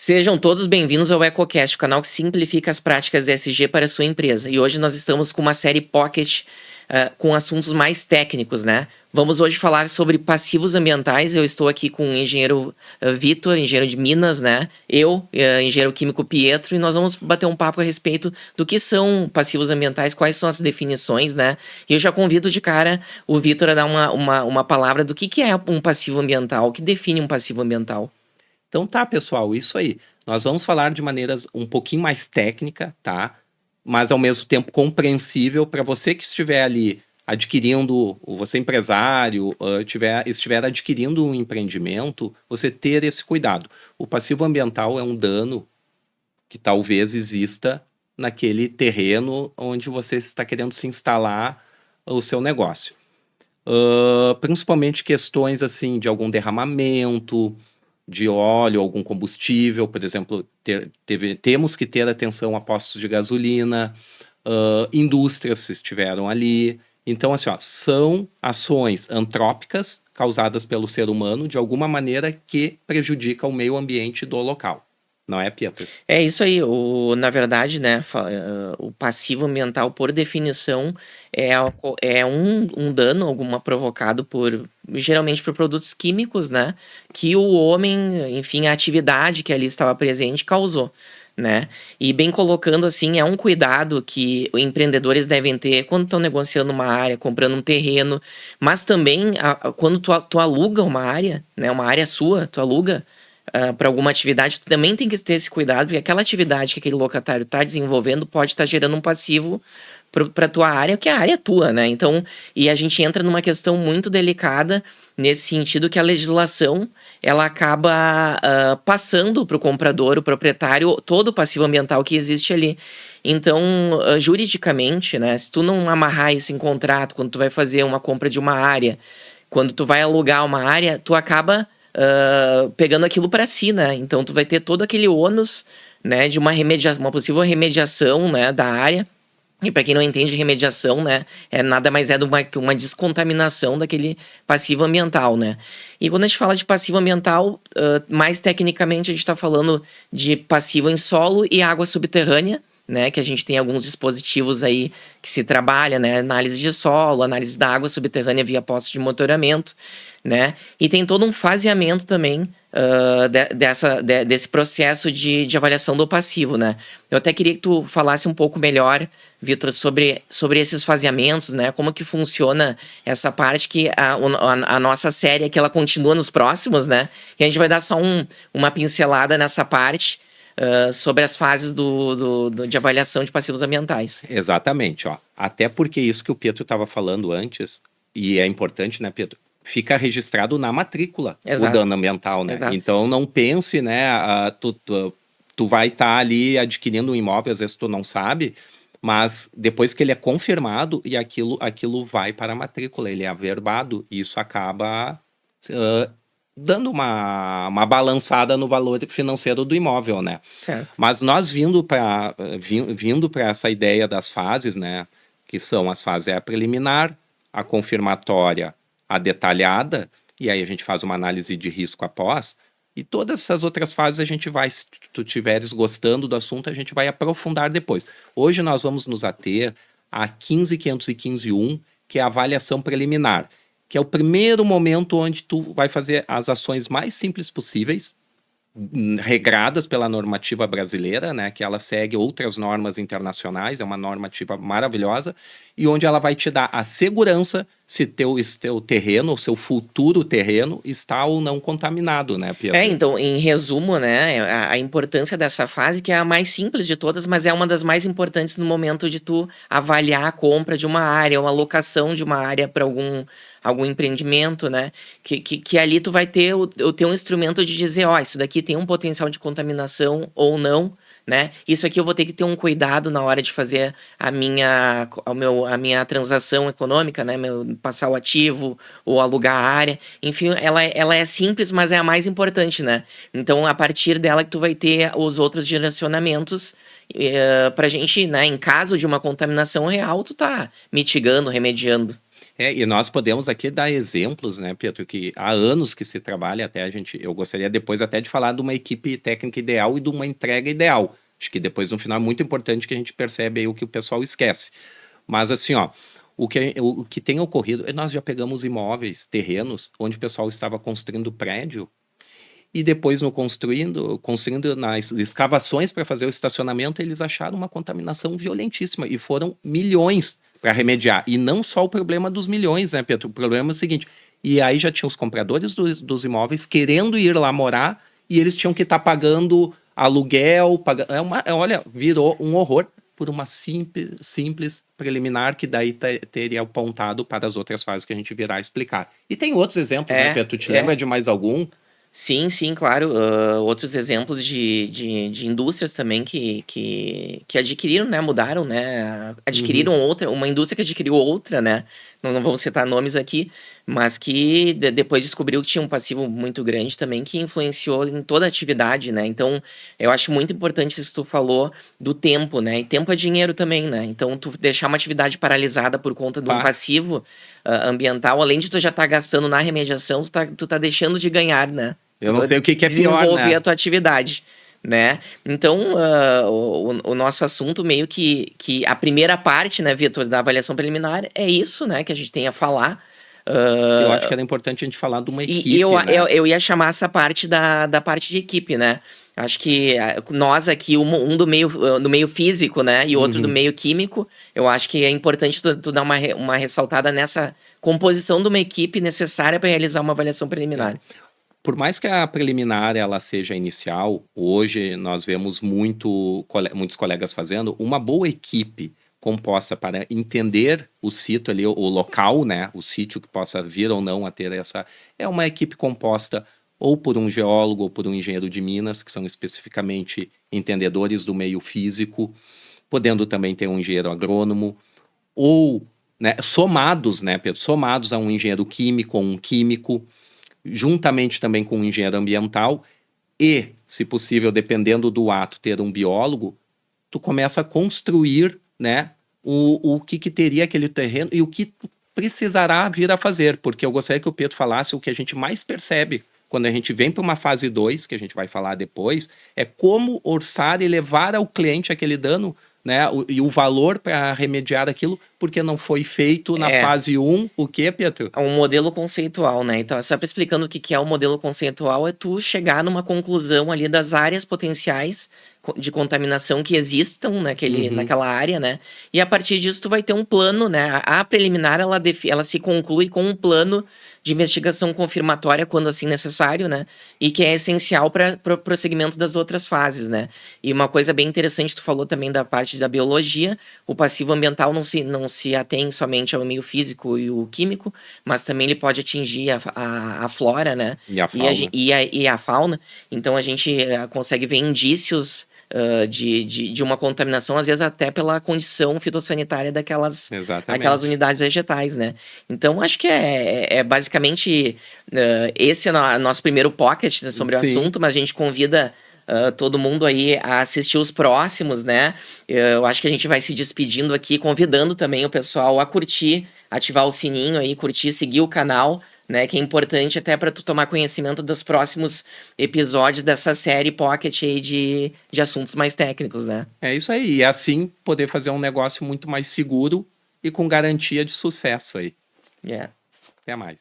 Sejam todos bem-vindos ao EcoCast, o canal que simplifica as práticas ESG para a sua empresa. E hoje nós estamos com uma série Pocket com assuntos mais técnicos, né? Vamos hoje falar sobre passivos ambientais. Eu estou aqui com o engenheiro Vitor, engenheiro de Minas, né? Engenheiro químico Pietro, e nós vamos bater um papo a respeito do que são passivos ambientais, quais são as definições, né? E eu já convido de cara o Vitor a dar uma palavra do que é um passivo ambiental, o que define um passivo ambiental. Então tá, pessoal, isso aí. Nós vamos falar de maneiras um pouquinho mais técnica, tá? Mas ao mesmo tempo compreensível para você que estiver ali adquirindo, você empresário, estiver adquirindo um empreendimento, você ter esse cuidado. O passivo ambiental é um dano que talvez exista naquele terreno onde você está querendo se instalar o seu negócio. Principalmente questões assim de algum derramamento de óleo, algum combustível, por exemplo, temos que ter atenção a postos de gasolina, indústrias se estiveram ali. Então, assim, são ações antrópicas causadas pelo ser humano de alguma maneira que prejudica o meio ambiente do local. Não é, Pietro? É isso aí. Na verdade, né, o passivo ambiental, por definição, é um dano provocado geralmente por produtos químicos, né, que o homem, enfim, a atividade que ali estava presente causou, né? E bem colocando assim, é um cuidado que os empreendedores devem ter quando estão negociando uma área, comprando um terreno, mas também quando tu aluga uma área, né, uma área sua, tu aluga para alguma atividade, tu também tem que ter esse cuidado, porque aquela atividade que aquele locatário está desenvolvendo pode estar gerando um passivo para tua área, que a área é tua, né? Então, e a gente entra numa questão muito delicada nesse sentido, que a legislação ela acaba passando para o comprador, o proprietário, todo o passivo ambiental que existe ali. Então, juridicamente, né, se tu não amarrar isso em contrato, quando tu vai fazer uma compra de uma área, quando tu vai alugar uma área, tu acaba pegando aquilo para si, né? Então tu vai ter todo aquele ônus, né, de uma possível remediação, né, da área. E para quem não entende, remediação, né, nada mais do que uma descontaminação daquele passivo ambiental, né? E quando a gente fala de passivo ambiental, mais tecnicamente a gente está falando de passivo em solo e água subterrânea, né, que a gente tem alguns dispositivos aí que se trabalha, né, análise de solo, análise da água subterrânea via poste de monitoramento, né, e tem todo um faseamento também desse processo de avaliação do passivo, né. Eu até queria que tu falasse um pouco melhor, Vitor, sobre esses faseamentos, né, como que funciona essa parte, que a nossa série aqui, ela continua nos próximos, né, e a gente vai dar só uma pincelada nessa parte, sobre as fases de avaliação de passivos ambientais. Exatamente, até porque isso que o Pietro estava falando antes, e é importante, né, Pietro? Fica registrado na matrícula. Exato. O dano ambiental, né? Exato. Então não pense, né, tu vai estar ali adquirindo um imóvel, às vezes tu não sabe, mas depois que ele é confirmado, e aquilo vai para a matrícula, ele é averbado, e isso acaba dando uma balançada no valor financeiro do imóvel, né? Certo. Mas nós vindo para essa ideia das fases, né? Que são as fases a preliminar, a confirmatória, a detalhada, e aí a gente faz uma análise de risco após, e todas essas outras fases a gente vai, se tu estiveres gostando do assunto, a gente vai aprofundar depois. Hoje nós vamos nos ater a 15.515.1, que é a avaliação preliminar, que é o primeiro momento onde tu vai fazer as ações mais simples possíveis, regradas pela normativa brasileira, né, que ela segue outras normas internacionais, é uma normativa maravilhosa, e onde ela vai te dar a segurança se teu terreno, ou seu futuro terreno, está ou não contaminado, né, Pietro? Então, em resumo, né, a importância dessa fase, que é a mais simples de todas, mas é uma das mais importantes no momento de tu avaliar a compra de uma área, uma locação de uma área para algum empreendimento, né, que ali tu vai ter o teu instrumento de dizer, isso daqui tem um potencial de contaminação ou não, né? Isso aqui eu vou ter que ter um cuidado na hora de fazer a minha transação econômica, né? Passar o ativo ou alugar a área. Enfim, ela é simples, mas é a mais importante, né? Então, a partir dela que tu vai ter os outros direcionamentos pra gente, né? Em caso de uma contaminação real, tu tá mitigando, remediando. E nós podemos aqui dar exemplos, né, Pietro, que há anos que se trabalha, até eu gostaria depois até de falar de uma equipe técnica ideal e de uma entrega ideal. Acho que depois no final é muito importante que a gente percebe aí o que o pessoal esquece. Mas assim, ó, o que tem ocorrido, nós já pegamos imóveis, terrenos, onde o pessoal estava construindo prédio e depois no construindo nas escavações para fazer o estacionamento, eles acharam uma contaminação violentíssima e foram milhões para remediar. E não só o problema dos milhões, né, Pedro? O problema é o seguinte, e aí já tinha os compradores dos imóveis querendo ir lá morar e eles tinham que estar pagando aluguel, olha, virou um horror por uma simples preliminar que daí teria apontado para as outras fases que a gente virá explicar. E tem outros exemplos, né, Pedro? Tu te lembra de mais algum? Sim, sim, claro. Outros exemplos de indústrias também que adquiriram, né? Mudaram, né? Adquiriram uma indústria que adquiriu outra, né? Não vamos citar nomes aqui, mas que depois descobriu que tinha um passivo muito grande também que influenciou em toda a atividade, né? Então, eu acho muito importante isso que tu falou do tempo, né? E tempo é dinheiro também, né? Então, tu deixar uma atividade paralisada por conta de um passivo ambiental, além de tu já estar gastando na remediação, tu tá deixando de ganhar, né? Eu não sei o que é pior, Desenvolver né? a tua atividade, né? Então, o nosso assunto meio que a primeira parte, né, Vitor, da avaliação preliminar é isso, né, que a gente tem a falar. Eu acho que era importante a gente falar de uma equipe, E né? eu ia chamar essa parte da parte de equipe, né? Acho que nós aqui, um do meio físico, né? E outro do meio químico, eu acho que é importante tu dar uma ressaltada nessa composição de uma equipe necessária para realizar uma avaliação preliminar. Por mais que a preliminar ela seja inicial, hoje nós vemos muitos colegas fazendo uma boa equipe composta para entender o sítio ali, o local, né, o sítio que possa vir ou não a ter essa... É uma equipe composta ou por um geólogo ou por um engenheiro de minas, que são especificamente entendedores do meio físico, podendo também ter um engenheiro agrônomo, ou, né, somados, né, Pedro, somados a um engenheiro químico ou um químico, juntamente também com um engenheiro ambiental e, se possível, dependendo do ato, ter um biólogo, tu começa a construir, né, o que teria aquele terreno e o que tu precisará vir a fazer, porque eu gostaria que o Pedro falasse o que a gente mais percebe quando a gente vem para uma fase 2, que a gente vai falar depois, é como orçar e levar ao cliente aquele dano, né, e o valor para remediar aquilo, porque não foi feito na fase 1, o que, Pedro? Um modelo conceitual, né? Então, só para explicando o que é o modelo conceitual, é tu chegar numa conclusão ali das áreas potenciais de contaminação que existam naquela área, né? E a partir disso tu vai ter um plano, né? A preliminar, ela se conclui com um plano de investigação confirmatória, quando assim necessário, né? E que é essencial para o prosseguimento das outras fases, né? E uma coisa bem interessante, tu falou também da parte da biologia, o passivo ambiental não se atém somente ao meio físico e o químico, mas também ele pode atingir a flora, né? E a fauna. E a fauna. Então a gente consegue ver indícios de uma contaminação, às vezes até pela condição fitossanitária daquelas unidades vegetais, né? Então, acho que é basicamente esse é o nosso primeiro pocket, né, sobre o assunto, mas a gente convida todo mundo aí a assistir os próximos, né? Eu acho que a gente vai se despedindo aqui, convidando também o pessoal a curtir, ativar o sininho aí, curtir, seguir o canal, né, que é importante até para tu tomar conhecimento dos próximos episódios dessa série Pocket aí de assuntos mais técnicos, né? É isso aí, e assim poder fazer um negócio muito mais seguro e com garantia de sucesso aí. Yeah. Até mais.